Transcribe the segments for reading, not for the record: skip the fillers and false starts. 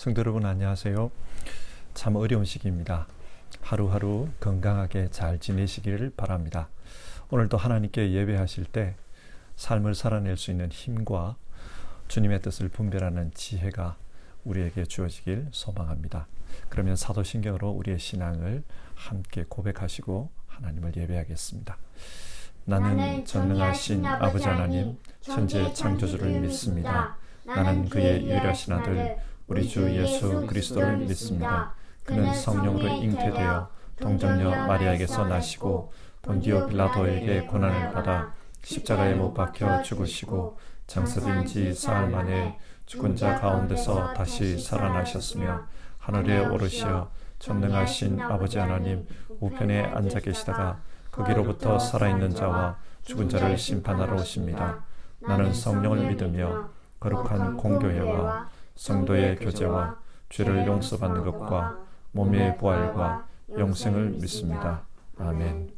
성도 여러분 안녕하세요. 참 어려운 시기입니다. 하루하루 건강하게 잘 지내시기를 바랍니다. 오늘도 하나님께 예배하실 때 삶을 살아낼 수 있는 힘과 주님의 뜻을 분별하는 지혜가 우리에게 주어지길 소망합니다. 그러면 사도신경으로 우리의 신앙을 함께 고백하시고 하나님을 예배하겠습니다. 나는 전능하신 아버지 하나님, 천지의 창조주를 믿습니다. 나는 그의 유일하신 아들 우리 주 예수 그리스도를 믿습니다. 그는 성령으로 잉태되어 동정녀 마리아에게서 나시고 본디오 빌라도에게 고난을 받아 십자가에 못 박혀 죽으시고 장사된 지 사흘 만에 죽은 자 가운데서 다시 살아나셨으며 하늘에 오르시어 전능하신 아버지 하나님 우편에 앉아 계시다가 거기로부터 살아있는 자와 죽은 자를 심판하러 오십니다. 나는 성령을 믿으며 거룩한 공교회와 성도의 교제와 죄를 용서받는 것과 몸의 부활과 영생을 믿습니다. 아멘.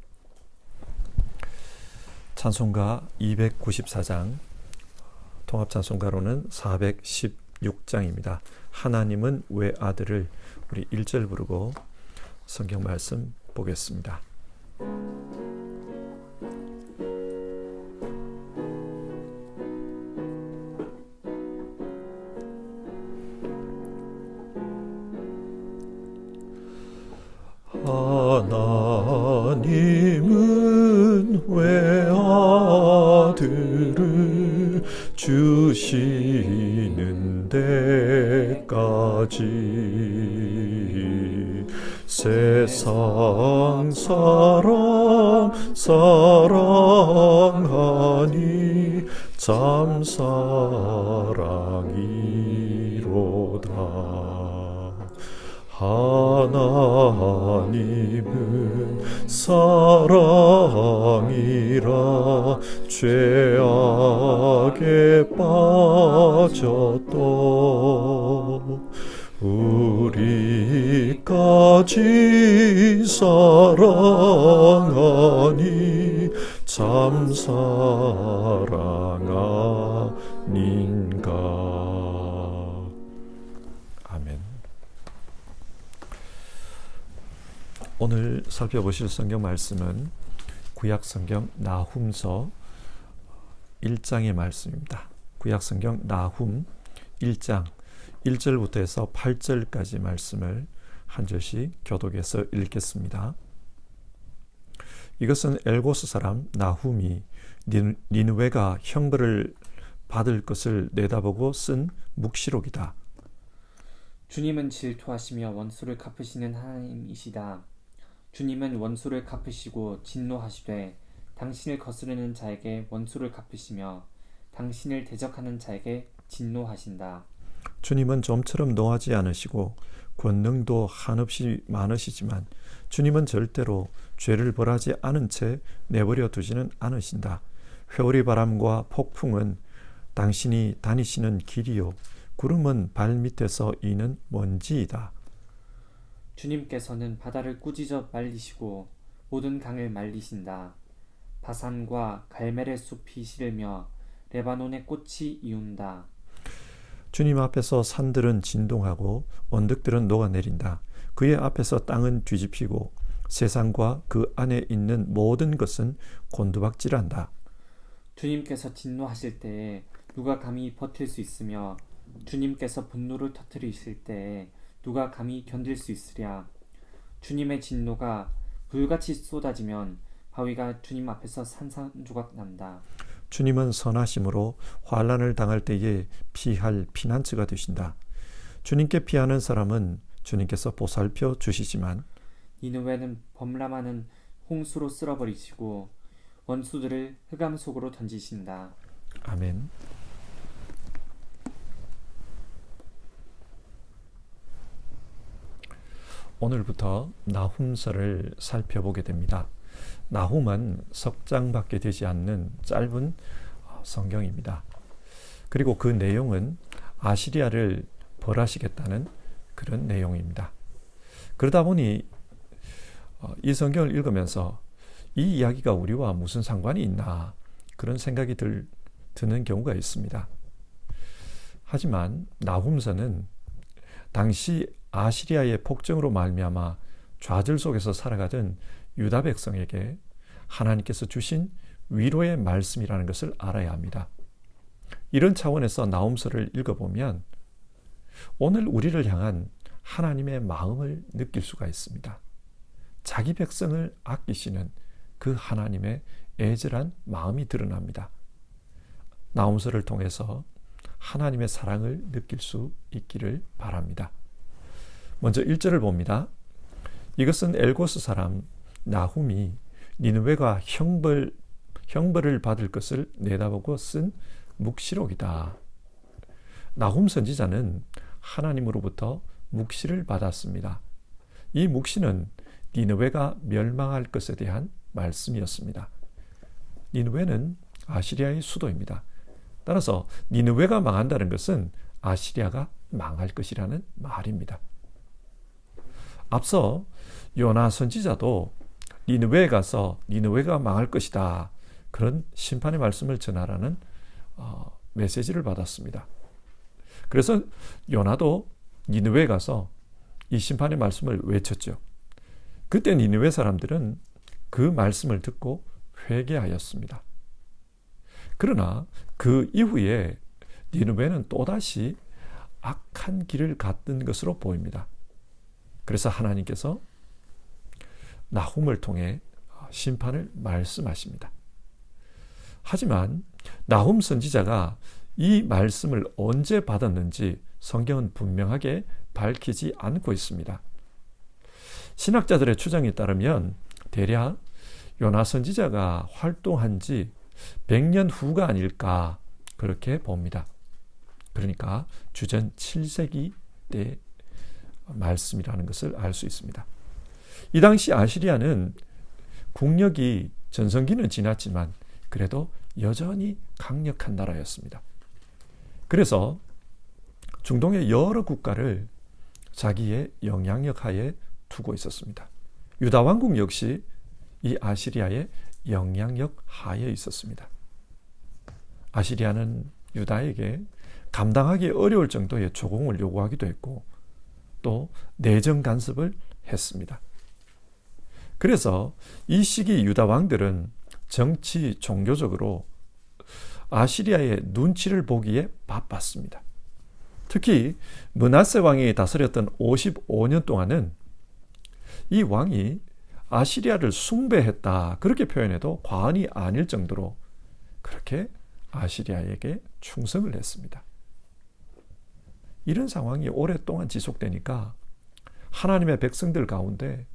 찬송가 294장, 통합찬송가로는 416장입니다. 하나님은 왜 아들을, 우리 1절 부르고 성경 말씀 보겠습니다. 하나님은 왜 아들을 주시는 데까지 세상 사랑하니 참 사랑이로다. 하나님은 사랑이라 죄악에 빠졌도 우리까지 사랑하니 참 사랑 아닌가. 아멘. 오늘 살펴보실 성경 말씀은 구약성경 나훔서 1장의 말씀입니다. 구약성경 나훔 1장 1절부터 해서 8절까지 말씀을 한 절씩 교독해서 읽겠습니다. 이것은 엘고스 사람 나훔이 니느웨가 형벌을 받을 것을 내다보고 쓴 묵시록이다. 주님은 질투하시며 원수를 갚으시는 하나님이시다. 주님은 원수를 갚으시고 진노하시되 당신을 거스르는 자에게 원수를 갚으시며 당신을 대적하는 자에게 진노하신다. 주님은 좀처럼 노하지 않으시고 권능도 한없이 많으시지만 주님은 절대로 죄를 벌하지 않은 채 내버려 두지는 않으신다. 회오리 바람과 폭풍은 당신이 다니시는 길이요 구름은 발밑에서 이는 먼지이다. 주님께서는 바다를 꾸짖어 말리시고 모든 강을 말리신다. 바산과 갈멜의 숲이 시들며 레바논의 꽃이 이운다. 주님 앞에서 산들은 진동하고 언덕들은 녹아내린다. 그의 앞에서 땅은 뒤집히고 세상과 그 안에 있는 모든 것은 곤두박질한다. 주님께서 진노하실 때에 누가 감히 버틸 수 있으며 주님께서 분노를 터뜨리실 때에 누가 감히 견딜 수 있으랴. 주님의 진노가 불같이 쏟아지면 바위가 주님 앞에서 산산조각 난다. 주님은 선하심으로 환난을 당할 때에 피할 피난처가 되신다. 주님께 피하는 사람은 주님께서 보살펴 주시지만 니느웨는 범람하는 홍수로 쓸어버리시고 원수들을 흑암 속으로 던지신다. 아멘. 오늘부터 나훔서를 살펴보게 됩니다. 나훔은 석장밖에 되지 않는 짧은 성경입니다. 그리고 그 내용은 아시리아를 벌하시겠다는 그런 내용입니다. 그러다 보니 이 성경을 읽으면서 이 이야기가 우리와 무슨 상관이 있나 그런 생각이 드는 경우가 있습니다. 하지만 나훔서는 당시 아시리아의 폭정으로 말미암아 좌절 속에서 살아가던 유다 백성에게 하나님께서 주신 위로의 말씀이라는 것을 알아야 합니다. 이런 차원에서 나홈서를 읽어보면 오늘 우리를 향한 하나님의 마음을 느낄 수가 있습니다. 자기 백성을 아끼시는 그 하나님의 애절한 마음이 드러납니다. 나홈서를 통해서 하나님의 사랑을 느낄 수 있기를 바랍니다. 먼저 1절을 봅니다. 이것은 엘고스 사람 나훔이 니느웨가 형벌을 받을 것을 내다보고 쓴 묵시록이다. 나훔 선지자는 하나님으로부터 묵시를 받았습니다. 이 묵시는 니느웨가 멸망할 것에 대한 말씀이었습니다. 니느웨는 아시리아의 수도입니다. 따라서 니느웨가 망한다는 것은 아시리아가 망할 것이라는 말입니다. 앞서 요나 선지자도 니느웨에 가서 니느웨가 망할 것이다, 그런 심판의 말씀을 전하라는 메시지를 받았습니다. 그래서 요나도 니느웨에 가서 이 심판의 말씀을 외쳤죠. 그때 니느웨 사람들은 그 말씀을 듣고 회개하였습니다. 그러나 그 이후에 니느웨는 또다시 악한 길을 갔던 것으로 보입니다. 그래서 하나님께서 나훔을 통해 심판을 말씀하십니다. 하지만 나훔 선지자가 이 말씀을 언제 받았는지 성경은 분명하게 밝히지 않고 있습니다. 신학자들의 추정에 따르면 대략 요나 선지자가 활동한 지 100년 후가 아닐까 그렇게 봅니다. 그러니까 주전 7세기 때 말씀이라는 것을 알 수 있습니다. 이 당시 아시리아는 국력이 전성기는 지났지만 그래도 여전히 강력한 나라였습니다. 그래서 중동의 여러 국가를 자기의 영향력 하에 두고 있었습니다. 유다 왕국 역시 이 아시리아의 영향력 하에 있었습니다. 아시리아는 유다에게 감당하기 어려울 정도의 조공을 요구하기도 했고 또 내정 간섭을 했습니다. 그래서 이 시기 유다 왕들은 정치, 종교적으로 아시리아의 눈치를 보기에 바빴습니다. 특히 므낫세 왕이 다스렸던 55년 동안은 이 왕이 아시리아를 숭배했다, 그렇게 표현해도 과언이 아닐 정도로 그렇게 아시리아에게 충성을 했습니다. 이런 상황이 오랫동안 지속되니까 하나님의 백성들 가운데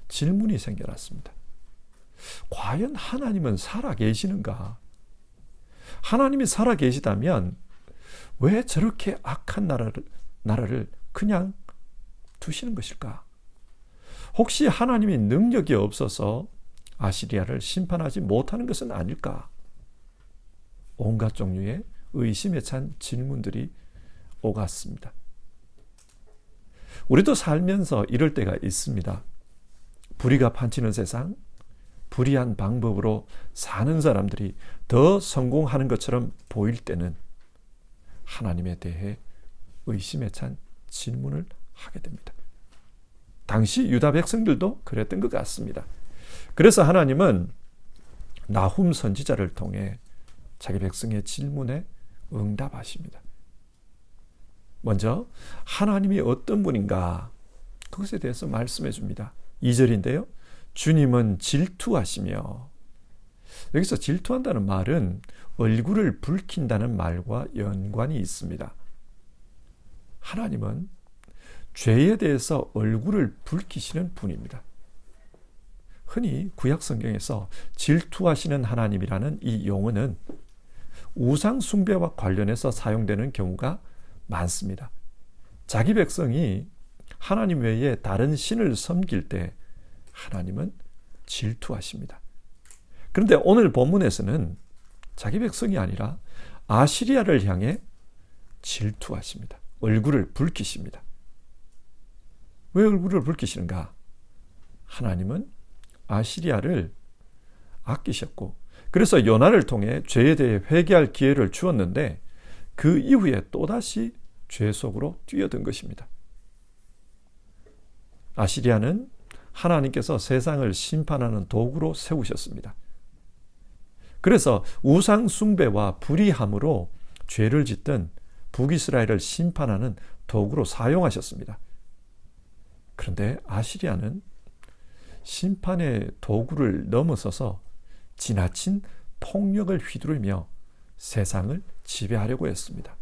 질문이 생겨났습니다. 과연 하나님은 살아계시는가? 하나님이 살아계시다면 왜 저렇게 악한 나라를 그냥 두시는 것일까? 혹시 하나님이 능력이 없어서 아시리아를 심판하지 못하는 것은 아닐까? 온갖 종류의 의심에 찬 질문들이 오갔습니다. 우리도 살면서 이럴 때가 있습니다. 불의가 판치는 세상, 불의한 방법으로 사는 사람들이 더 성공하는 것처럼 보일 때는 하나님에 대해 의심에 찬 질문을 하게 됩니다. 당시 유다 백성들도 그랬던 것 같습니다. 그래서 하나님은 나훔 선지자를 통해 자기 백성의 질문에 응답하십니다. 먼저 하나님이 어떤 분인가, 그것에 대해서 말씀해 줍니다. 2절인데요. 주님은 질투하시며, 여기서 질투한다는 말은 얼굴을 붉힌다는 말과 연관이 있습니다. 하나님은 죄에 대해서 얼굴을 붉히시는 분입니다. 흔히 구약 성경에서 질투하시는 하나님이라는 이 용어는 우상 숭배와 관련해서 사용되는 경우가 많습니다. 자기 백성이 하나님 외에 다른 신을 섬길 때 하나님은 질투하십니다. 그런데 오늘 본문에서는 자기 백성이 아니라 아시리아를 향해 질투하십니다. 얼굴을 붉히십니다. 왜 얼굴을 붉히시는가? 하나님은 아시리아를 아끼셨고, 그래서 요나를 통해 죄에 대해 회개할 기회를 주었는데 그 이후에 또다시 죄 속으로 뛰어든 것입니다. 아시리아는 하나님께서 세상을 심판하는 도구로 세우셨습니다. 그래서 우상 숭배와 불의함으로 죄를 짓던 북이스라엘을 심판하는 도구로 사용하셨습니다. 그런데 아시리아는 심판의 도구를 넘어서서 지나친 폭력을 휘두르며 세상을 지배하려고 했습니다.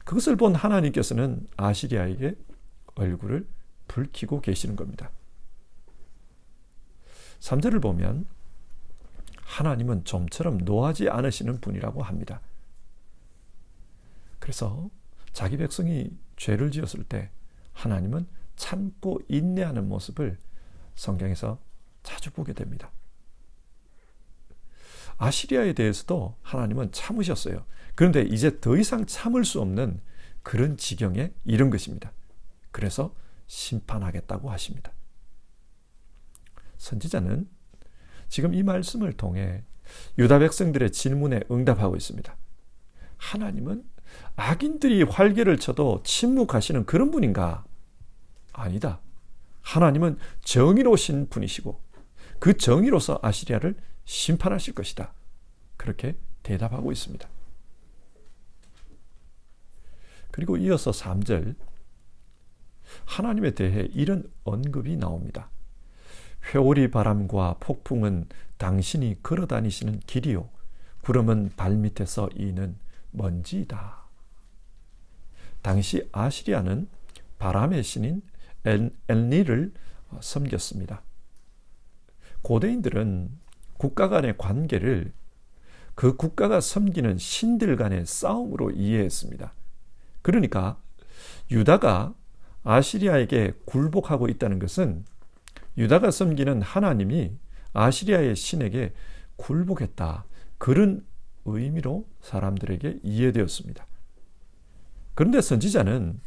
그것을 본 하나님께서는 아시리아에게 얼굴을 붉히고 계시는 겁니다. 3절을 보면 하나님은 좀처럼 노하지 않으시는 분이라고 합니다. 그래서 자기 백성이 죄를 지었을 때 하나님은 참고 인내하는 모습을 성경에서 자주 보게 됩니다. 아시리아에 대해서도 하나님은 참으셨어요. 그런데 이제 더 이상 참을 수 없는 그런 지경에 이른 것입니다. 그래서 심판하겠다고 하십니다. 선지자는 지금 이 말씀을 통해 유다 백성들의 질문에 응답하고 있습니다. 하나님은 악인들이 활개를 쳐도 침묵하시는 그런 분인가? 아니다. 하나님은 정의로우신 분이시고 그 정의로서 아시리아를 심판하실 것이다. 그렇게 대답하고 있습니다. 그리고 이어서 3절 하나님에 대해 이런 언급이 나옵니다. 회오리 바람과 폭풍은 당신이 걸어다니시는 길이요 구름은 발밑에서 이는 먼지이다. 당시 아시리아는 바람의 신인 엘니를 섬겼습니다. 고대인들은 국가 간의 관계를 그 국가가 섬기는 신들 간의 싸움으로 이해했습니다. 그러니까 유다가 아시리아에게 굴복하고 있다는 것은 유다가 섬기는 하나님이 아시리아의 신에게 굴복했다. 그런 의미로 사람들에게 이해되었습니다. 그런데 선지자는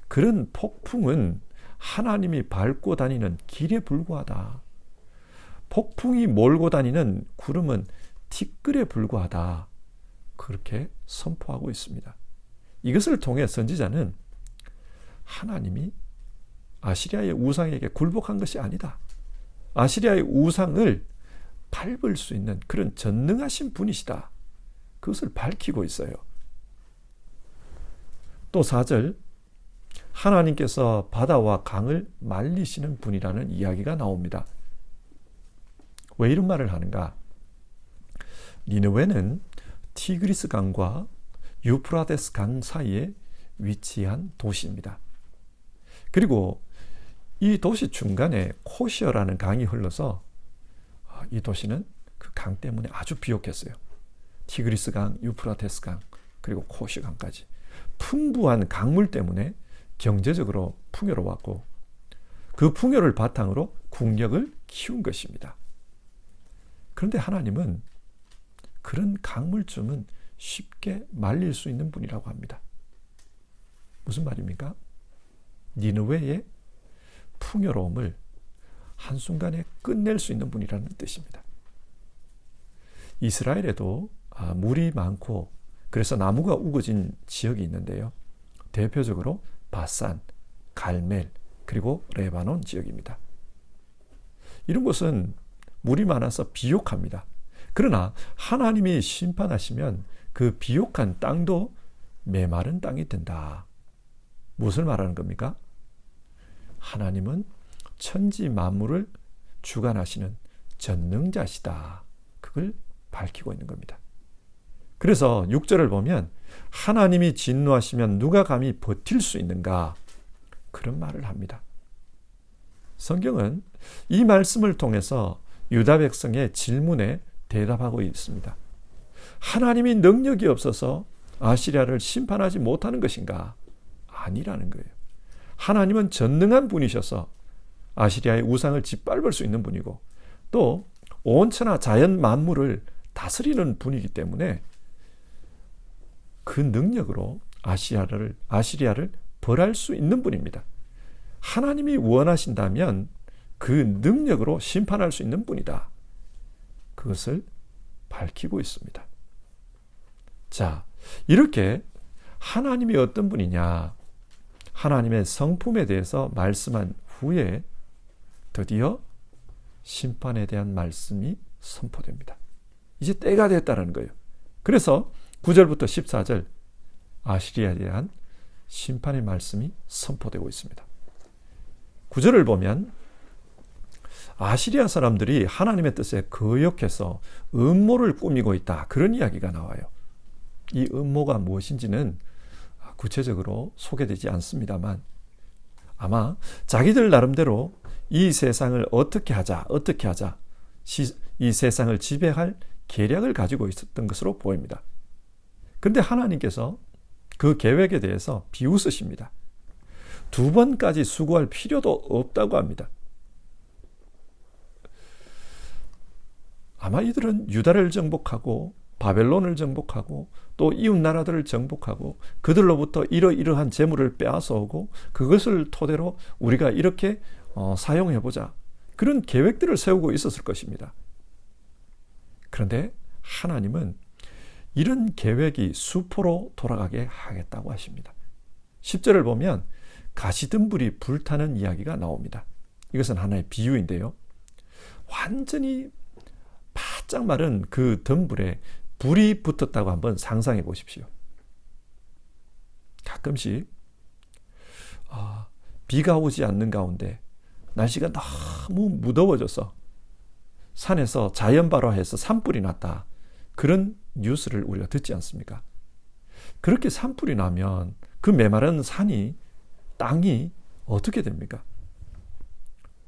그런 폭풍은 하나님이 밟고 다니는 길에 불과하다. 폭풍이 몰고 다니는 구름은 티끌에 불과하다. 그렇게 선포하고 있습니다. 이것을 통해 선지자는 하나님이 아시리아의 우상에게 굴복한 것이 아니다. 아시리아의 우상을 밟을 수 있는 그런 전능하신 분이시다. 그것을 밝히고 있어요. 또 4절 하나님께서 바다와 강을 말리시는 분이라는 이야기가 나옵니다. 왜 이런 말을 하는가? 니느웨는 티그리스 강과 유프라데스 강 사이에 위치한 도시입니다. 그리고 이 도시 중간에 코시어라는 강이 흘러서 이 도시는 그 강 때문에 아주 비옥했어요. 티그리스 강, 유프라테스 강, 그리고 코시어 강까지. 풍부한 강물 때문에 경제적으로 풍요로웠고 그 풍요를 바탕으로 국력을 키운 것입니다. 그런데 하나님은 그런 강물쯤은 쉽게 말릴 수 있는 분이라고 합니다. 무슨 말입니까? 니느웨의 풍요로움을 한순간에 끝낼 수 있는 분이라는 뜻입니다. 이스라엘에도 물이 많고 그래서 나무가 우거진 지역이 있는데요. 대표적으로 바산, 갈멜, 그리고 레바논 지역입니다. 이런 곳은 물이 많아서 비옥합니다. 그러나 하나님이 심판하시면 그 비옥한 땅도 메마른 땅이 된다. 무엇을 말하는 겁니까? 하나님은 천지 만물을 주관하시는 전능자시다. 그걸 밝히고 있는 겁니다. 그래서 6절을 보면 하나님이 진노하시면 누가 감히 버틸 수 있는가? 그런 말을 합니다. 성경은 이 말씀을 통해서 유다 백성의 질문에 대답하고 있습니다. 하나님이 능력이 없어서 아시리아를 심판하지 못하는 것인가? 아니라는 거예요. 하나님은 전능한 분이셔서 아시리아의 우상을 짓밟을 수 있는 분이고 또 온천하 자연 만물을 다스리는 분이기 때문에 그 능력으로 아시리아를 벌할 수 있는 분입니다. 하나님이 원하신다면 그 능력으로 심판할 수 있는 분이다. 그것을 밝히고 있습니다. 자, 이렇게 하나님이 어떤 분이냐? 하나님의 성품에 대해서 말씀한 후에 드디어 심판에 대한 말씀이 선포됩니다. 이제 때가 됐다는 거예요. 그래서 9절부터 14절 아시리아에 대한 심판의 말씀이 선포되고 있습니다. 9절을 보면 아시리아 사람들이 하나님의 뜻에 거역해서 음모를 꾸미고 있다. 그런 이야기가 나와요. 이 음모가 무엇인지는 구체적으로 소개되지 않습니다만 아마 자기들 나름대로 이 세상을 어떻게 하자 이 세상을 지배할 계략을 가지고 있었던 것으로 보입니다. 그런데 하나님께서 그 계획에 대해서 비웃으십니다. 2번까지 수고할 필요도 없다고 합니다. 아마 이들은 유다를 정복하고 바벨론을 정복하고 또 이웃 나라들을 정복하고 그들로부터 이러이러한 재물을 빼앗아오고 그것을 토대로 우리가 이렇게 사용해보자. 그런 계획들을 세우고 있었을 것입니다. 그런데 하나님은 이런 계획이 수포로 돌아가게 하겠다고 하십니다. 10절을 보면 가시덤불이 불타는 이야기가 나옵니다. 이것은 하나의 비유인데요. 완전히 바짝 마른 그 덤불에 불이 붙었다고 한번 상상해 보십시오. 가끔씩 비가 오지 않는 가운데 날씨가 너무 무더워져서 산에서 자연발화해서 산불이 났다. 그런 뉴스를 우리가 듣지 않습니까? 그렇게 산불이 나면 그 메마른 산이 땅이 어떻게 됩니까?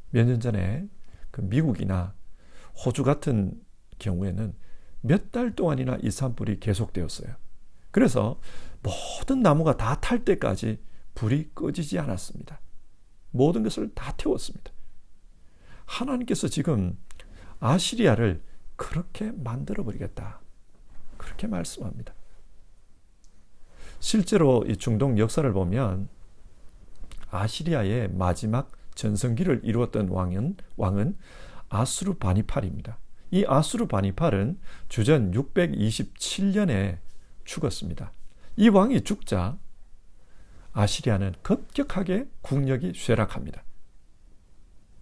몇 년 전에 그 미국이나 호주 같은 경우에는 몇 달 동안이나 이 산불이 계속되었어요. 그래서 모든 나무가 다 탈 때까지 불이 꺼지지 않았습니다. 모든 것을 다 태웠습니다. 하나님께서 지금 아시리아를 그렇게 만들어버리겠다. 그렇게 말씀합니다. 실제로 이 중동 역사를 보면 아시리아의 마지막 전성기를 이루었던 왕은 아수르바니팔입니다. 이 아수르바니팔은 주전 627년에 죽었습니다. 이 왕이 죽자 아시리아는 급격하게 국력이 쇠락합니다.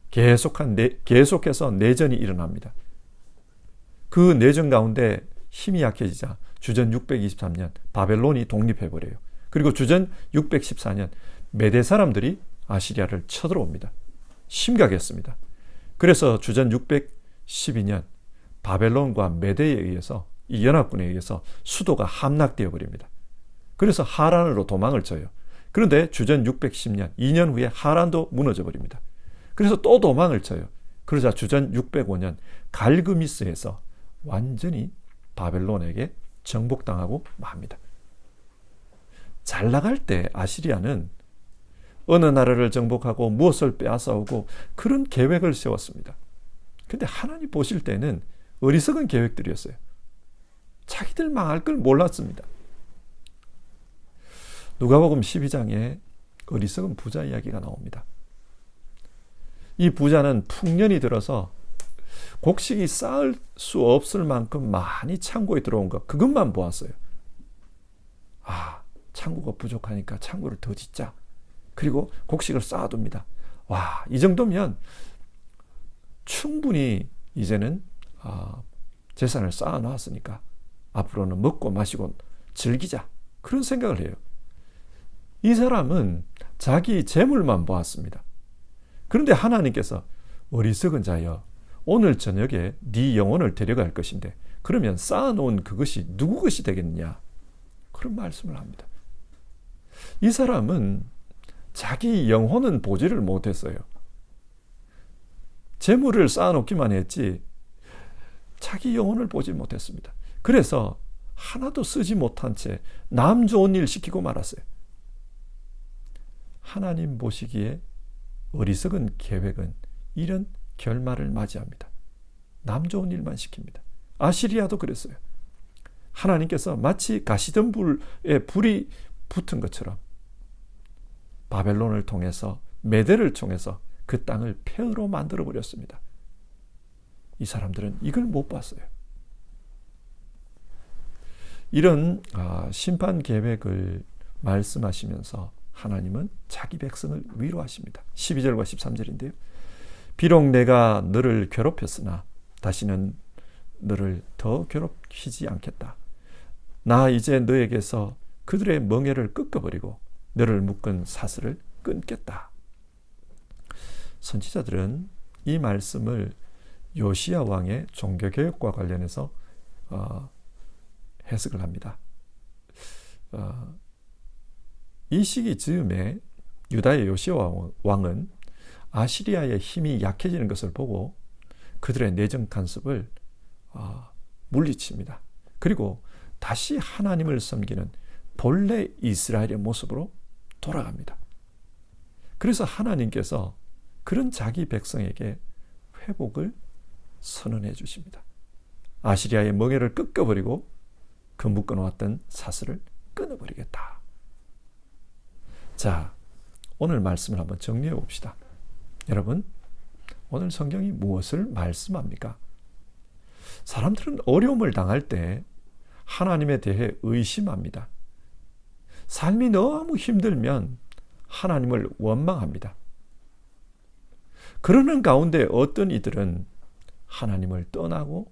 계속해서 내전이 일어납니다. 그 내전 가운데 힘이 약해지자 주전 623년 바벨론이 독립해버려요. 그리고 주전 614년 메대 사람들이 아시리아를 쳐들어옵니다. 심각했습니다. 그래서 주전 612년 바벨론과 메대에 의해서 이 연합군에 의해서 수도가 함락되어 버립니다. 그래서 하란으로 도망을 쳐요. 그런데 주전 610년 2년 후에 하란도 무너져 버립니다. 그래서 또 도망을 쳐요. 그러자 주전 605년 갈그미스에서 완전히 바벨론에게 정복당하고 맙니다. 잘 나갈 때 아시리아는 어느 나라를 정복하고 무엇을 빼앗아오고 그런 계획을 세웠습니다. 근데 하나님 보실 때는 어리석은 계획들이었어요. 자기들 망할 걸 몰랐습니다. 누가복음 12장에 어리석은 부자 이야기가 나옵니다. 이 부자는 풍년이 들어서 곡식이 쌓을 수 없을 만큼 많이 창고에 들어온 것, 그것만 보았어요. 창고가 부족하니까 창고를 더 짓자. 그리고 곡식을 쌓아둡니다. 이 정도면 충분히 이제는 재산을 쌓아놨으니까 앞으로는 먹고 마시고 즐기자. 그런 생각을 해요. 이 사람은 자기 재물만 보았습니다. 그런데 하나님께서 어리석은 자여, 오늘 저녁에 네 영혼을 데려갈 것인데 그러면 쌓아놓은 그것이 누구 것이 되겠느냐? 그런 말씀을 합니다. 이 사람은 자기 영혼은 보지를 못했어요. 재물을 쌓아놓기만 했지 자기 영혼을 보지 못했습니다. 그래서 하나도 쓰지 못한 채 남 좋은 일 시키고 말았어요. 하나님 보시기에 어리석은 계획은 이런 결말을 맞이합니다. 남 좋은 일만 시킵니다. 아시리아도 그랬어요. 하나님께서 마치 가시덤불에 불이 붙은 것처럼 바벨론을 통해서 메대를 통해서 그 땅을 폐허로 만들어 버렸습니다. 이 사람들은 이걸 못 봤어요. 이런 심판 계획을 말씀하시면서 하나님은 자기 백성을 위로하십니다. 12절과 13절인데요. 비록 내가 너를 괴롭혔으나 다시는 너를 더 괴롭히지 않겠다. 나 이제 너에게서 그들의 멍에를 꺾어버리고 너를 묶은 사슬을 끊겠다. 선지자들은 이 말씀을 요시야 왕의 종교개혁과 관련해서 해석을 합니다. 이 시기 즈음에 유다의 요시야 왕은 아시리아의 힘이 약해지는 것을 보고 그들의 내정 간섭을 물리칩니다. 그리고 다시 하나님을 섬기는 본래 이스라엘의 모습으로 돌아갑니다. 그래서 하나님께서 그런 자기 백성에게 회복을 선언해 주십니다. 아시리아의 멍에를 꺾어버리고 그 묶어놓았던 사슬을 끊어버리겠다. 자, 오늘 말씀을 한번 정리해 봅시다. 여러분, 오늘 성경이 무엇을 말씀합니까? 사람들은 어려움을 당할 때 하나님에 대해 의심합니다. 삶이 너무 힘들면 하나님을 원망합니다. 그러는 가운데 어떤 이들은 하나님을 떠나고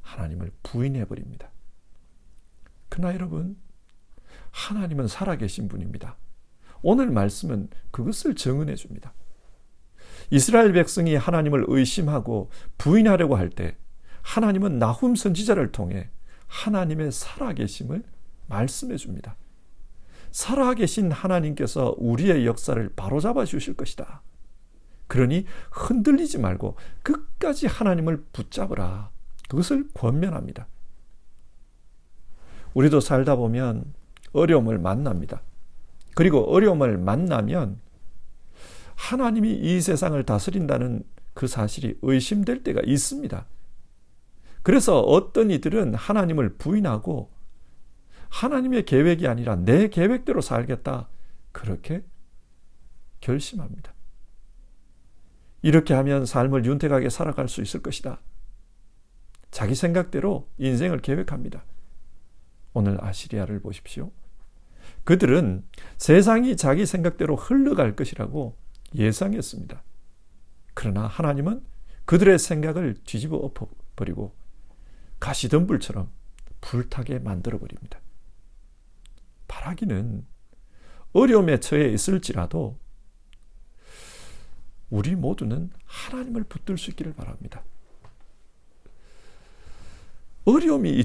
하나님을 부인해버립니다. 그러나 여러분, 하나님은 살아계신 분입니다. 오늘 말씀은 그것을 증언해 줍니다. 이스라엘 백성이 하나님을 의심하고 부인하려고 할 때 하나님은 나훔 선지자를 통해 하나님의 살아계심을 말씀해 줍니다. 살아계신 하나님께서 우리의 역사를 바로잡아 주실 것이다. 그러니 흔들리지 말고 끝까지 하나님을 붙잡으라. 그것을 권면합니다. 우리도 살다 보면 어려움을 만납니다. 그리고 어려움을 만나면 하나님이 이 세상을 다스린다는 그 사실이 의심될 때가 있습니다. 그래서 어떤 이들은 하나님을 부인하고 하나님의 계획이 아니라 내 계획대로 살겠다. 그렇게 결심합니다. 이렇게 하면 삶을 윤택하게 살아갈 수 있을 것이다. 자기 생각대로 인생을 계획합니다. 오늘 아시리아를 보십시오. 그들은 세상이 자기 생각대로 흘러갈 것이라고 예상했습니다. 그러나 하나님은 그들의 생각을 뒤집어 엎어버리고 가시덤불처럼 불타게 만들어버립니다. 바라기는 어려움에 처해 있을지라도 우리 모두는 하나님을 붙들 수 있기를 바랍니다. 어려움이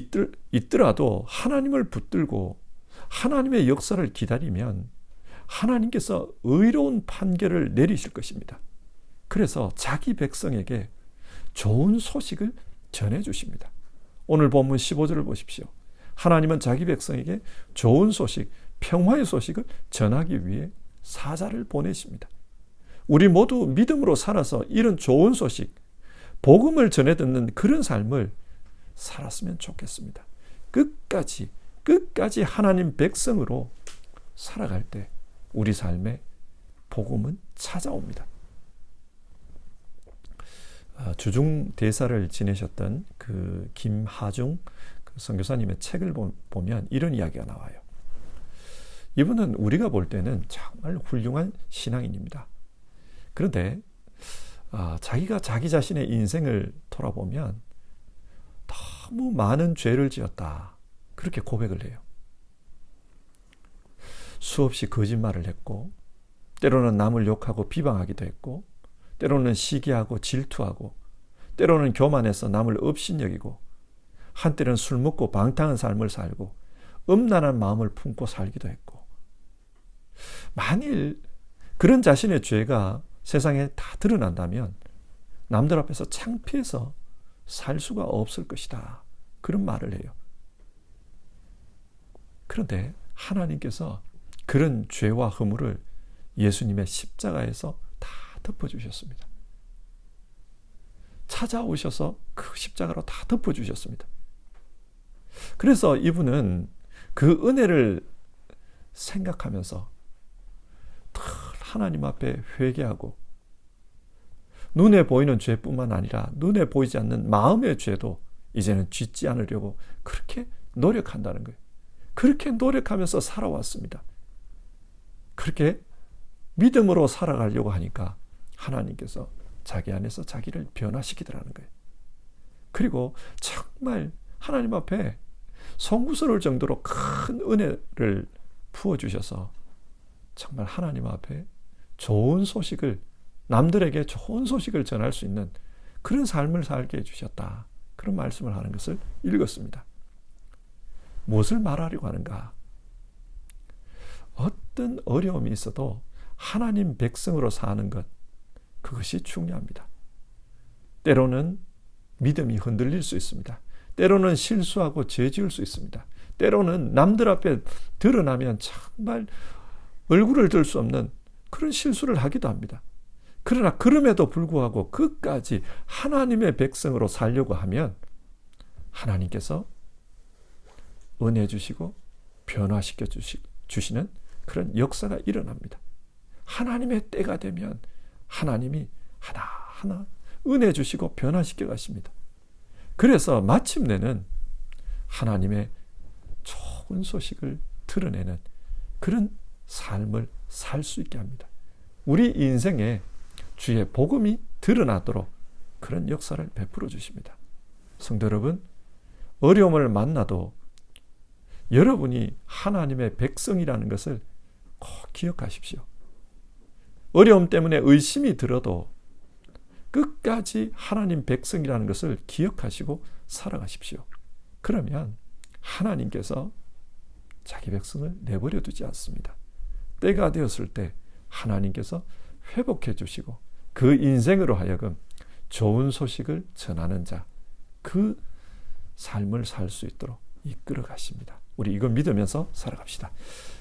있더라도 하나님을 붙들고 하나님의 역사를 기다리면 하나님께서 의로운 판결을 내리실 것입니다. 그래서 자기 백성에게 좋은 소식을 전해주십니다. 오늘 본문 15절을 보십시오. 하나님은 자기 백성에게 좋은 소식, 평화의 소식을 전하기 위해 사자를 보내십니다. 우리 모두 믿음으로 살아서 이런 좋은 소식, 복음을 전해 듣는 그런 삶을 살았으면 좋겠습니다. 끝까지 하나님 백성으로 살아갈 때 우리 삶에 복음은 찾아옵니다. 주중 대사를 지내셨던 그 김하중 선교사님의 책을 보면 이런 이야기가 나와요. 이분은 우리가 볼 때는 정말 훌륭한 신앙인입니다. 그런데 자기가 자기 자신의 인생을 돌아보면 너무 많은 죄를 지었다. 그렇게 고백을 해요. 수없이 거짓말을 했고 때로는 남을 욕하고 비방하기도 했고 때로는 시기하고 질투하고 때로는 교만해서 남을 업신여기고 한때는 술 먹고 방탕한 삶을 살고 음란한 마음을 품고 살기도 했고 만일 그런 자신의 죄가 세상에 다 드러난다면 남들 앞에서 창피해서 살 수가 없을 것이다. 그런 말을 해요. 그런데 하나님께서 그런 죄와 허물을 예수님의 십자가에서 다 덮어주셨습니다. 찾아오셔서 그 십자가로 다 덮어주셨습니다. 그래서 이분은 그 은혜를 생각하면서 늘 하나님 앞에 회개하고 눈에 보이는 죄뿐만 아니라 눈에 보이지 않는 마음의 죄도 이제는 짓지 않으려고 그렇게 노력한다는 거예요. 그렇게 노력하면서 살아왔습니다. 그렇게 믿음으로 살아가려고 하니까 하나님께서 자기 안에서 자기를 변화시키더라는 거예요. 그리고 정말 하나님 앞에 송구스러울 정도로 큰 은혜를 부어주셔서 정말 하나님 앞에 좋은 소식을, 남들에게 좋은 소식을 전할 수 있는 그런 삶을 살게 해주셨다. 그런 말씀을 하는 것을 읽었습니다. 무엇을 말하려고 하는가? 어떤 어려움이 있어도 하나님 백성으로 사는 것, 그것이 중요합니다. 때로는 믿음이 흔들릴 수 있습니다. 때로는 실수하고 죄 지을 수 있습니다. 때로는 남들 앞에 드러나면 정말 얼굴을 들 수 없는 그런 실수를 하기도 합니다. 그러나 그럼에도 불구하고 끝까지 하나님의 백성으로 살려고 하면 하나님께서 은혜 주시고 변화시켜 주시는 그런 역사가 일어납니다. 하나님의 때가 되면 하나님이 하나하나 은혜 주시고 변화시켜 가십니다. 그래서 마침내는 하나님의 좋은 소식을 드러내는 그런 삶을 살 수 있게 합니다. 우리 인생에 주의 복음이 드러나도록 그런 역사를 베풀어 주십니다. 성도 여러분, 어려움을 만나도 여러분이 하나님의 백성이라는 것을 꼭 기억하십시오. 어려움 때문에 의심이 들어도 끝까지 하나님 백성이라는 것을 기억하시고 살아가십시오. 그러면 하나님께서 자기 백성을 내버려 두지 않습니다. 때가 되었을 때 하나님께서 회복해 주시고 그 인생으로 하여금 좋은 소식을 전하는 자, 그 삶을 살 수 있도록 이끌어 가십니다. 우리 이걸 믿으면서 살아갑시다.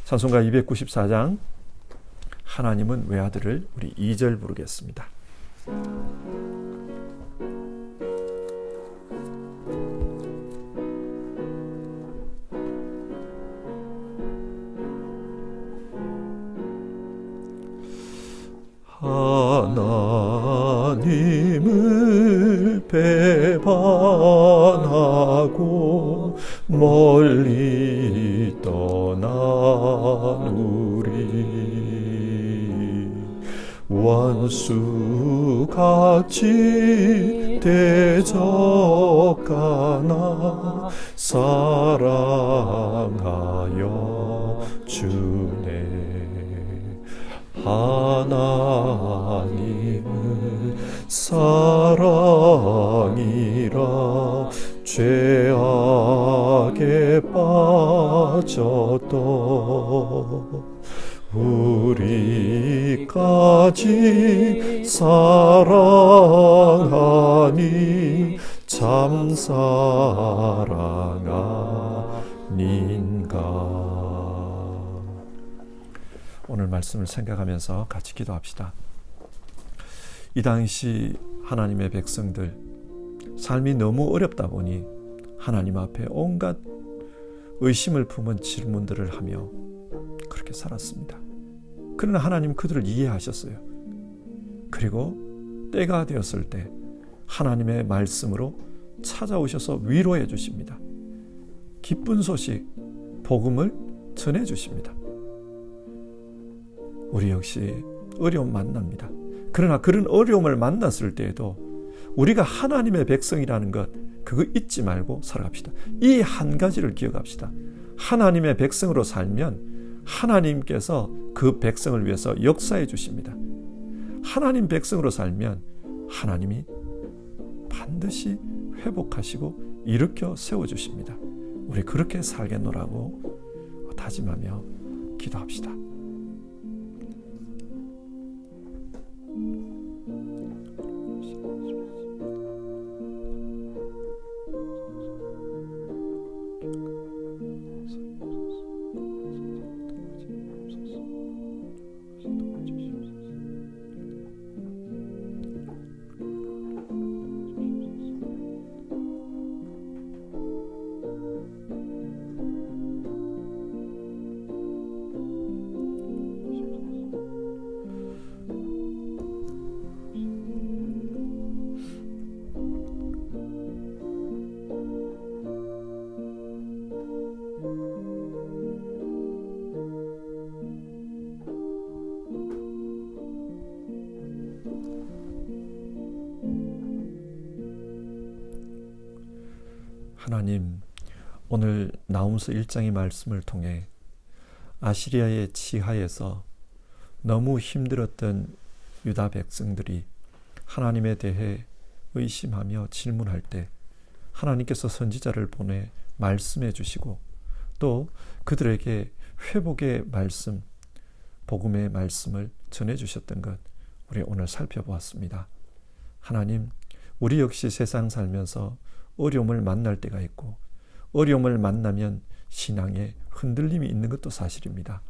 찬송가 294장 하나님은 외아들을 우리 2절 부르겠습니다. 하나님을 배반하고 멀리 떠난 우리 원수같이 대적하나 사랑하여 주네. 하나님은 사랑이라 죄악에 빠졌던 우리까지 사랑하니 참 사랑 아닌가. 오늘 말씀을 생각하면서 같이 기도합시다. 이 당시 하나님의 백성들, 삶이 너무 어렵다 보니 하나님 앞에 온갖 의심을 품은 질문들을 하며 그렇게 살았습니다. 그러나 하나님 그들을 이해하셨어요. 그리고 때가 되었을 때 하나님의 말씀으로 찾아오셔서 위로해 주십니다. 기쁜 소식, 복음을 전해 주십니다. 우리 역시 어려움 만납니다. 그러나 그런 어려움을 만났을 때에도 우리가 하나님의 백성이라는 것, 그거 잊지 말고 살아갑시다. 이 한 가지를 기억합시다. 하나님의 백성으로 살면 하나님께서 그 백성을 위해서 역사해 주십니다. 하나님 백성으로 살면 하나님이 반드시 회복하시고 일으켜 세워주십니다. 우리 그렇게 살겠노라고 다짐하며 기도합시다. 하나님, 오늘 나훔서 1장의 말씀을 통해 아시리아의 지하에서 너무 힘들었던 유다 백성들이 하나님에 대해 의심하며 질문할 때 하나님께서 선지자를 보내 말씀해 주시고 또 그들에게 회복의 말씀, 복음의 말씀을 전해 주셨던 것 우리 오늘 살펴보았습니다. 하나님, 우리 역시 세상 살면서 어려움을 만날 때가 있고 어려움을 만나면 신앙에 흔들림이 있는 것도 사실입니다.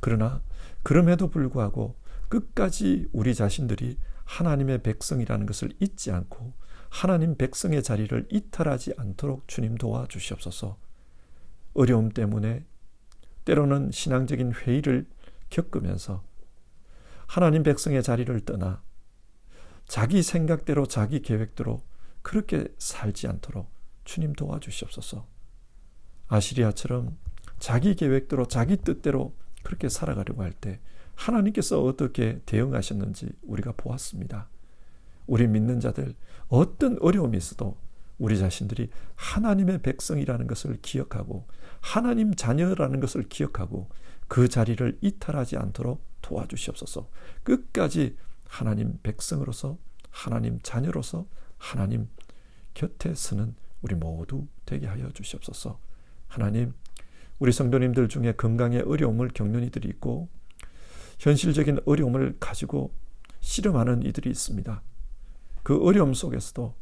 그러나 그럼에도 불구하고 끝까지 우리 자신들이 하나님의 백성이라는 것을 잊지 않고 하나님 백성의 자리를 이탈하지 않도록 주님 도와주시옵소서. 어려움 때문에 때로는 신앙적인 회의를 겪으면서 하나님 백성의 자리를 떠나 자기 생각대로 자기 계획대로 그렇게 살지 않도록 주님 도와주시옵소서. 아시리아처럼 자기 계획대로 자기 뜻대로 그렇게 살아가려고 할 때 하나님께서 어떻게 대응하셨는지 우리가 보았습니다. 우리 믿는 자들 어떤 어려움이 있어도 우리 자신들이 하나님의 백성이라는 것을 기억하고 하나님 자녀라는 것을 기억하고 그 자리를 이탈하지 않도록 도와주시옵소서. 끝까지 하나님 백성으로서 하나님 자녀로서 하나님 곁에 서는 우리 모두 되게 하여 주시옵소서. 하나님, 우리 성도님들 중에 건강에 어려움을 겪는 이들이 있고 현실적인 어려움을 가지고 씨름하는 이들이 있습니다. 그 어려움 속에서도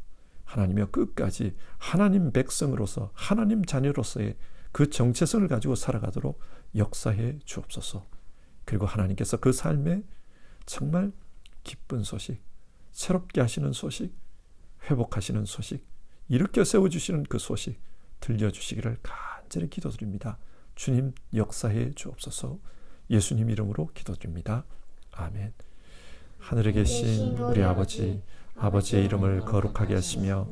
하나님이여 끝까지 하나님 백성으로서 하나님 자녀로서의 그 정체성을 가지고 살아가도록 역사해 주옵소서. 그리고 하나님께서 그 삶에 정말 기쁜 소식, 새롭게 하시는 소식, 회복하시는 소식, 일으켜 세워주시는 그 소식 들려주시기를 간절히 기도드립니다. 주님 역사해 주옵소서. 예수님 이름으로 기도드립니다. 아멘. 하늘에 계신 우리 아버지, 아버지의 이름을 거룩하게 하시며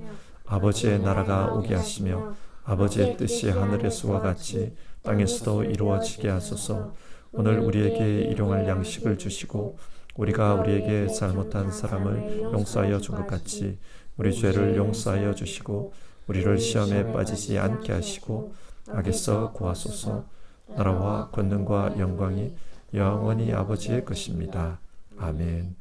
아버지의 나라가 오게 하시며 아버지의 뜻이 하늘에서와 같이 땅에서도 이루어지게 하소서. 오늘 우리에게 일용할 양식을 주시고 우리가 우리에게 잘못한 사람을 용서하여 준 것 같이 우리 죄를 용서하여 주시고 우리를 시험에 빠지지 않게 하시고 악에서 구하소서. 나라와 권능과 영광이 영원히 아버지의 것입니다. 아멘.